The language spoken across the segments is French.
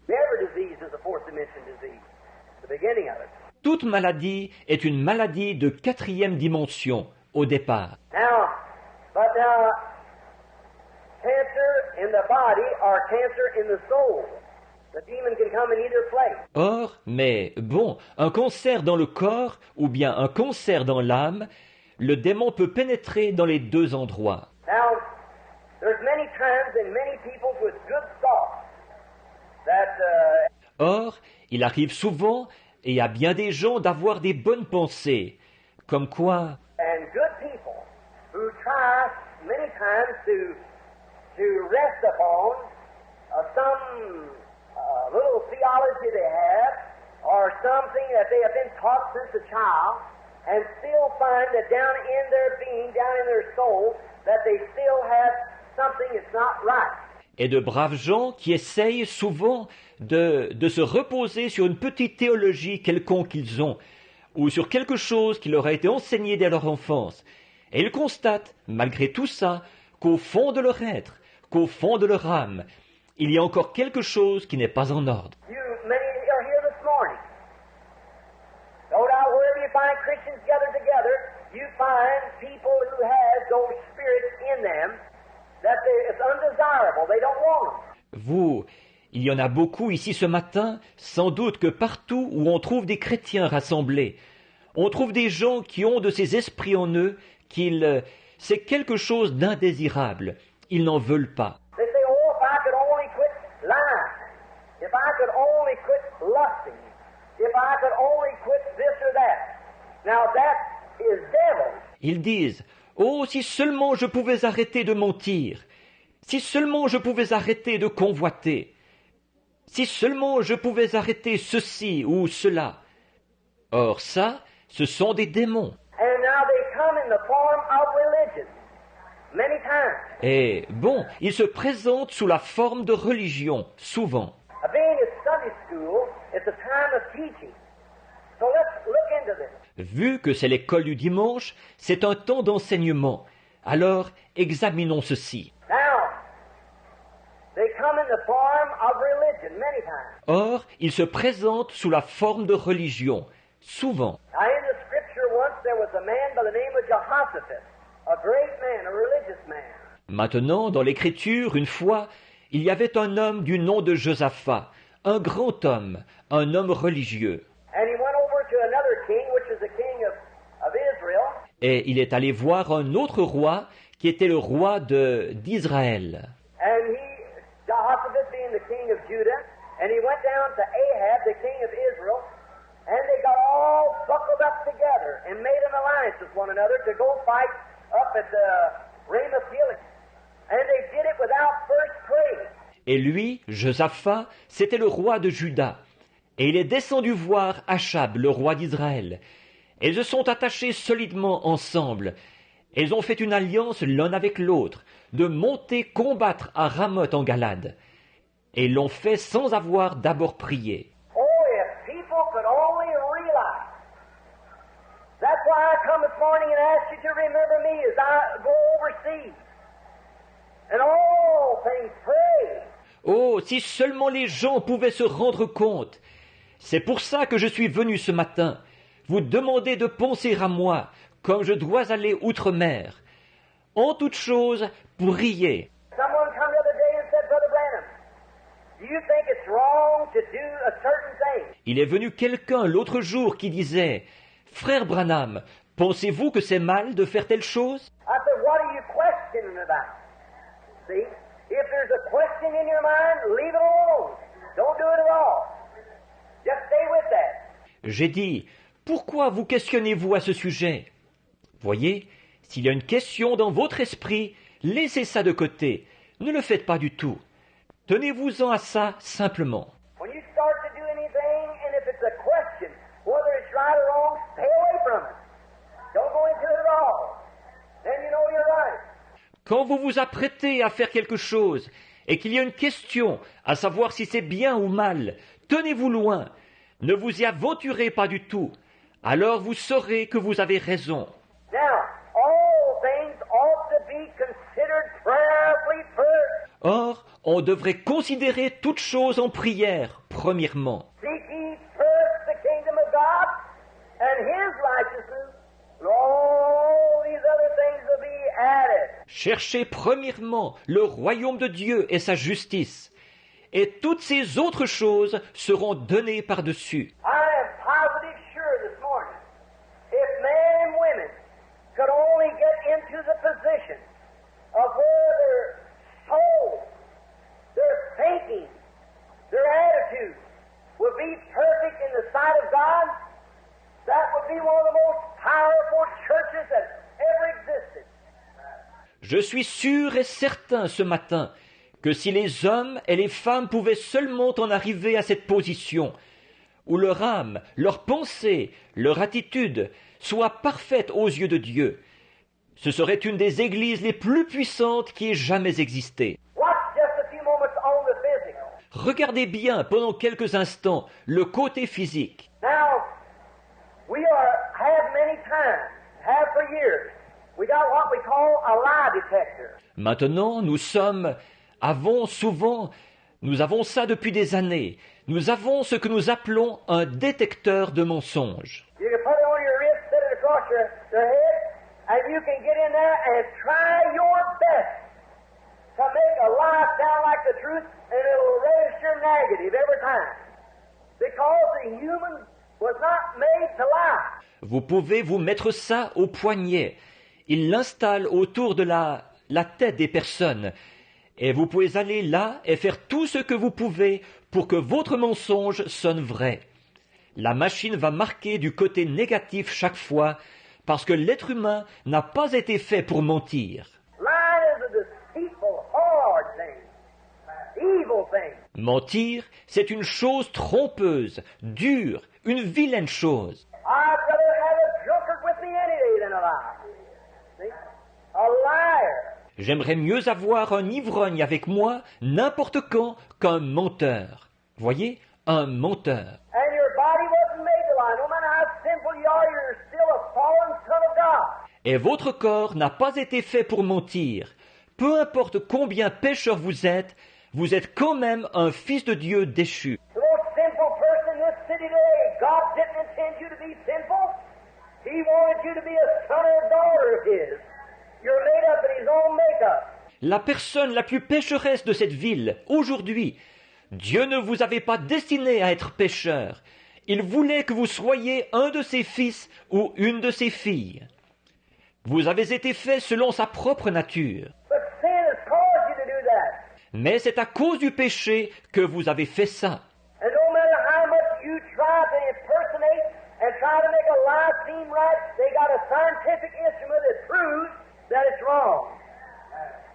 Every disease is a fourth dimension disease. The beginning of it. Toute maladie est une maladie de quatrième dimension au départ. Now, cancer in the body or cancer in the soul. The demon can come in either place. Or, mais bon, un cancer dans le corps ou bien un cancer dans l'âme, le démon peut pénétrer dans les deux endroits. Now, there's many times in many people with good thoughts that Or, il arrive souvent, et à bien des gens, d'avoir des bonnes pensées, comme quoi and good people who try many times to rest upon some little theology they have or something that they have been taught since a child and still find that down in their being, down in their soul, that they still have something that's not right. et de braves gens qui essayent souvent de se reposer sur une petite théologie quelconque qu'ils ont, ou sur quelque chose qui leur a été enseigné dès leur enfance. Et ils constatent, malgré tout ça, qu'au fond de leur être, qu'au fond de leur âme, il y a encore quelque chose qui n'est pas en ordre. Many are here this morning. No doubt wherever you find Christians gathered together, you find people who have those spirits in them that it's undesirable. They don't want them. Vous, il y en a beaucoup ici ce matin, sans doute que partout où on trouve des chrétiens rassemblés, on trouve des gens qui ont de ces esprits en eux c'est quelque chose d'indésirable. Ils n'en veulent pas. They say, oh, if I could only quit lying, if I could only quit lusting, if I could only quit this or that. Now that is devil. Ils disent, oh, si seulement je pouvais arrêter de mentir, si seulement je pouvais arrêter de convoiter, si seulement je pouvais arrêter ceci ou cela. Or ça, ce sont des démons. And now they come in the form of religion, many times. Et bon, ils se présentent sous la forme de religion, souvent. Being at Sunday school, it's a time of teaching. So let's look into this. Vu que c'est l'école du dimanche, c'est un temps d'enseignement. Alors, examinons ceci. Now, they come in the form of religion many times. Or, ils se présentent sous la forme de religion, souvent. Now, in the scripture once there was a man by the name of Jehoshaphat, a great man, a religious man. Maintenant, dans l'Écriture, une fois, il y avait un homme du nom de Josaphat, un grand homme, un homme religieux. And he went over to another king, which was the king of Israel. Et il est allé voir un autre roi, qui était le roi d'Israël. And Jehoshaphat being the king of Judah, and he went down to Ahab, the king of Israel, and they got all buckled up together and made an alliance with one another to go fight up at Ramoth Gilead. And they did it without first praying. Et lui, Josaphat, c'était le roi de Juda. Et il est descendu voir Achab, le roi d'Israël. Et ils se sont attachés solidement ensemble. Et ils ont fait une alliance l'un avec l'autre, de monter combattre à Ramoth en Galade. Et ils l'ont fait sans avoir d'abord prié. Oh, if people could only realize. That's why I come this morning and ask you to remember me as I go overseas. And all things pray. Oh, si seulement les gens pouvaient se rendre compte. C'est pour ça que je suis venu ce matin, vous demander de penser à moi, comme je dois aller outre-mer. En toute chose, prier. Someone come the other day and said, Brother Branham, do you think it's wrong to do a certain thing? Il est venu quelqu'un l'autre jour qui disait, « Frère Branham, pensez-vous que c'est mal de faire telle chose ?» I said, what are you questioning about? See, if there's a question in your mind, leave it alone. Don't do it at all. Just stay with that. J'ai dit, « Pourquoi vous questionnez-vous à ce sujet ?» Voyez, s'il y a une question dans votre esprit, laissez ça de côté. Ne le faites pas du tout. Tenez-vous-en à ça simplement. When you start to do anything, and if it's a question, whether it's right or wrong, stay away from it. Don't go into it at all. Then you know you're right. Quand vous vous apprêtez à faire quelque chose et qu'il y a une question à savoir si c'est bien ou mal, tenez-vous loin. Ne vous y aventurez pas du tout. Alors vous saurez que vous avez raison. Now, all things ought to be considered prayerfully first. Or, on devrait considérer toutes choses en prière, premièrement. Seek ye first the kingdom of God and His righteousness, and all these other things will be added. Cherchez premièrement le royaume de Dieu et sa justice, et toutes ces autres choses seront données par-dessus. I am positive sure this morning, if men and women could only get into the position of where their soul, their thinking, their attitude would be perfect in the sight of God, that would be one of the most powerful churches that ever existed. Je suis sûr et certain ce matin que si les hommes et les femmes pouvaient seulement en arriver à cette position, où leur âme, leur pensée, leur attitude soient parfaites aux yeux de Dieu, ce serait une des églises les plus puissantes qui ait jamais existé. Watch just a few moments on the physical. Regardez bien pendant quelques instants le côté physique. Now, have many times, have for years, we got what we call a lie detector. Maintenant, nous avons ça depuis des années. Nous avons ce que nous appelons un détecteur de mensonges. You can put it on your wrist, set it across your head, and you can get in there and try your best to make a lie sound like the truth, and it'll register negative every time. Because the human was not made to lie. Vous pouvez vous mettre ça au poignet. Il l'installe autour de la tête des personnes. Et vous pouvez aller là et faire tout ce que vous pouvez pour que votre mensonge sonne vrai. La machine va marquer du côté négatif chaque fois parce que l'être humain n'a pas été fait pour mentir. Lying is a deceitful, hard thing, evil thing. Mentir, c'est une chose trompeuse, dure, une vilaine chose. I'd rather have a drunkard with me any day than a liar. See? A liar. J'aimerais mieux avoir un ivrogne avec moi n'importe quand qu'un menteur. Voyez, un menteur. And your body wasn't made to lie. No matter how sinful you are, you're still a fallen son of God. Et votre corps n'a pas été fait pour mentir. Peu importe combien pécheur vous êtes quand même un fils de Dieu déchu. The most sinful person in this city today, God didn't intend you to be sinful. He wanted you to be a son or daughter of His. You're made up in His own makeup. La personne la plus pécheresse de cette ville, aujourd'hui, Dieu ne vous avait pas destiné à être pécheur. Il voulait que vous soyez un de ses fils ou une de ses filles. Vous avez été fait selon sa propre nature. But sin has caused you to do that. Mais c'est à cause du péché que vous avez fait ça. And no matter how much you try to impersonate and try to make a lie seem right, they got a scientific instrument that proves that it's wrong.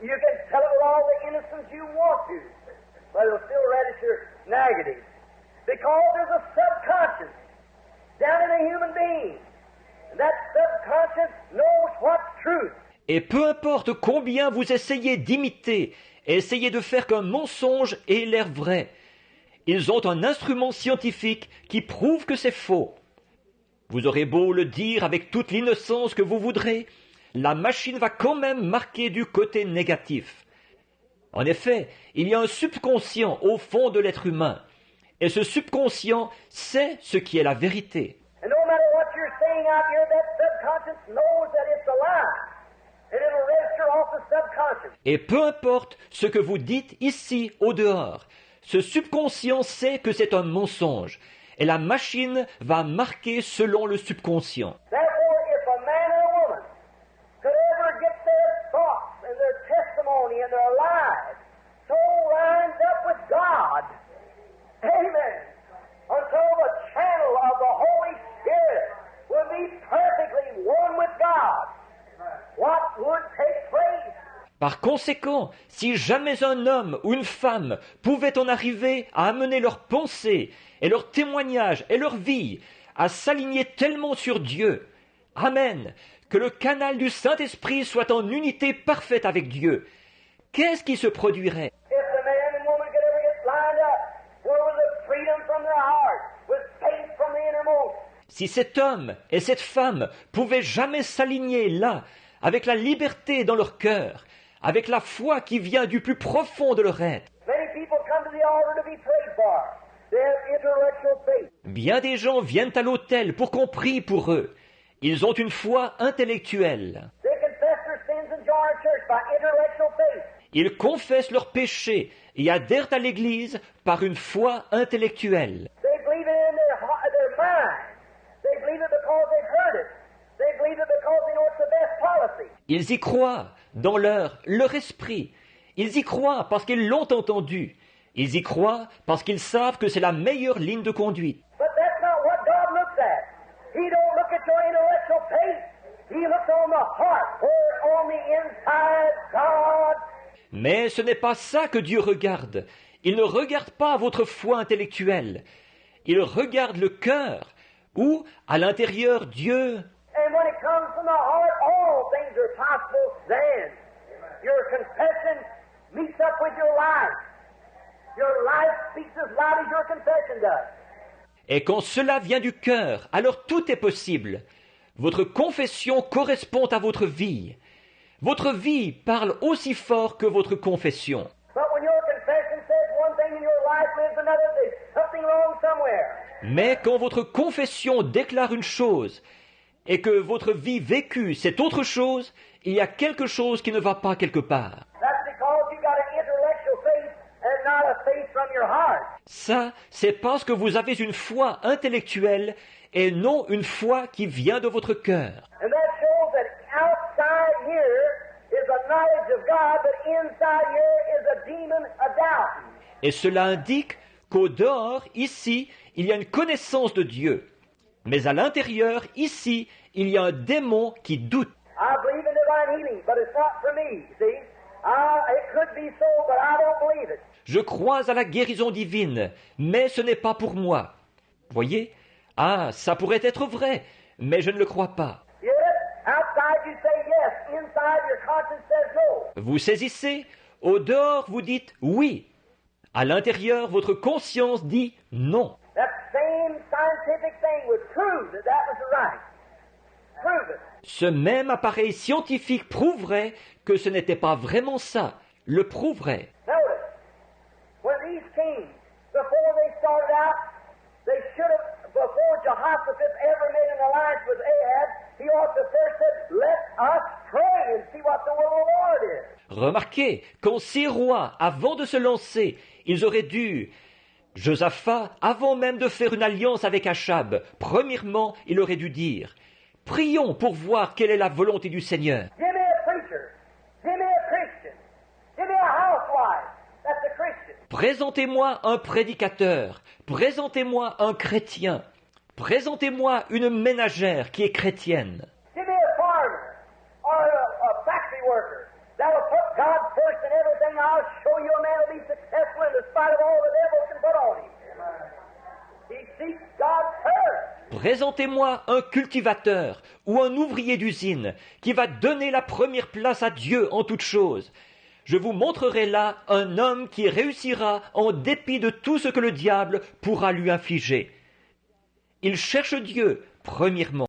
You can tell it with all the innocence you want to, but it'll still register negative. Because there's a subconscious down in a human being. And that subconscious knows what's truth. Et peu importe combien vous essayez d'imiter, essayez de faire qu'un mensonge ait l'air vrai. Ils ont un instrument scientifique qui prouve que c'est faux. Vous aurez beau le dire avec toute l'innocence que vous voudrez, la machine va quand même marquer du côté négatif. En effet, il y a un subconscient au fond de l'être humain, et ce subconscient sait ce qui est la vérité. And no matter what you're saying out here, that subconscious knows that it's a lie. And it'll register off the subconscious. Et peu importe ce que vous dites ici, au dehors, ce subconscient sait que c'est un mensonge, et la machine va marquer selon le subconscient. Therefore, if a man or a woman could ever get their thoughts and their testimony and their lives so lined up with God, amen, until the channel of the Holy Spirit will be perfectly one with God, what would take place? Par conséquent, si jamais un homme ou une femme pouvait en arriver à amener leurs pensées et leurs témoignages et leur vie à s'aligner tellement sur Dieu, Amen, que le canal du Saint-Esprit soit en unité parfaite avec Dieu, qu'est-ce qui se produirait? If the man and woman could ever get lined up, where was the freedom from their heart, with faith from the innermost? Si cet homme et cette femme pouvaient jamais s'aligner là, avec la liberté dans leur cœur, avec la foi qui vient du plus profond de leur être, people come to the altar to be prayed for. They have intellectual faith. Bien des gens viennent à l'autel pour qu'on prie pour eux. Ils ont une foi intellectuelle. They confess their sins and join our church by intellectual faith. Ils confessent leurs péchés et adhèrent à l'Église par une foi intellectuelle. They believe it in their mind. They believe it because they've heard it. They believe it because they know it's the best policy. Ils y croient dans leur esprit. Ils y croient parce qu'ils l'ont entendu. Ils y croient parce qu'ils savent que c'est la meilleure ligne de conduite. But that's not what God looks at. He don't look at your intellectual faith. He looks on the heart, where on the inside God. Mais ce n'est pas ça que Dieu regarde. Il ne regarde pas votre foi intellectuelle. Il regarde le cœur, où, à l'intérieur, Dieu... And when it comes from the heart, all things are possible then. Your confession meets up with your life. Your life speaks as loud as your confession does. Et quand cela vient du cœur, alors tout est possible. Votre confession correspond à votre vie. Votre vie parle aussi fort que votre confession. But when your confession says one thing and your life lives another, there's something wrong somewhere. Mais quand votre confession déclare une chose et que votre vie vécue c'est autre chose, il y a quelque chose qui ne va pas quelque part. That's because you got an intellectual faith and not a faith from your heart. Ça, c'est parce que vous avez une foi intellectuelle et non une foi qui vient de votre cœur. And that shows that outside here is a knowledge of God, but inside here is a demon, a doubt. Et cela indique qu'au dehors, ici, il y a une connaissance de Dieu. Mais à l'intérieur, ici, il y a un démon qui doute. I believe in divine healing, but it's not for me, see? It could be so, but I don't believe it. Je crois à la guérison divine, mais ce n'est pas pour moi. Voyez? Ah, ça pourrait être vrai, mais je ne le crois pas. Yes, outside you say yes, inside your conscience says no. Vous saisissez? Au dehors, vous dites oui. À l'intérieur, votre conscience dit non. That same scientific thing would prove that that was right. Prove it. Ce même appareil scientifique prouverait que ce n'était pas vraiment ça. Le prouverait. Notice, when these kings, before they started out, they should have, before Jehoshaphat ever made an alliance with Ahab, he ought to first said, let us pray and see what the will of the Lord is. Remarquez, quand ces rois, avant de se lancer, ils auraient dû... Josaphat, avant même de faire une alliance avec Achab, premièrement, il aurait dû dire « Prions pour voir quelle est la volonté du Seigneur. Give me a preacher. Give me a Christian. Give me a housewife. That's a Christian. Présentez-moi un prédicateur, présentez-moi un chrétien, présentez-moi une ménagère qui est chrétienne. Give me a farmer or a factory worker. That'll put God first in everything. I'll show you a man will be successful in spite of all the devil can put on him. He seeks God first. Présentez-moi un cultivateur ou un ouvrier d'usine qui va donner la première place à Dieu en toutes choses. Je vous montrerai là un homme qui réussira en dépit de tout ce que le diable pourra lui infliger. Il cherche Dieu, premièrement.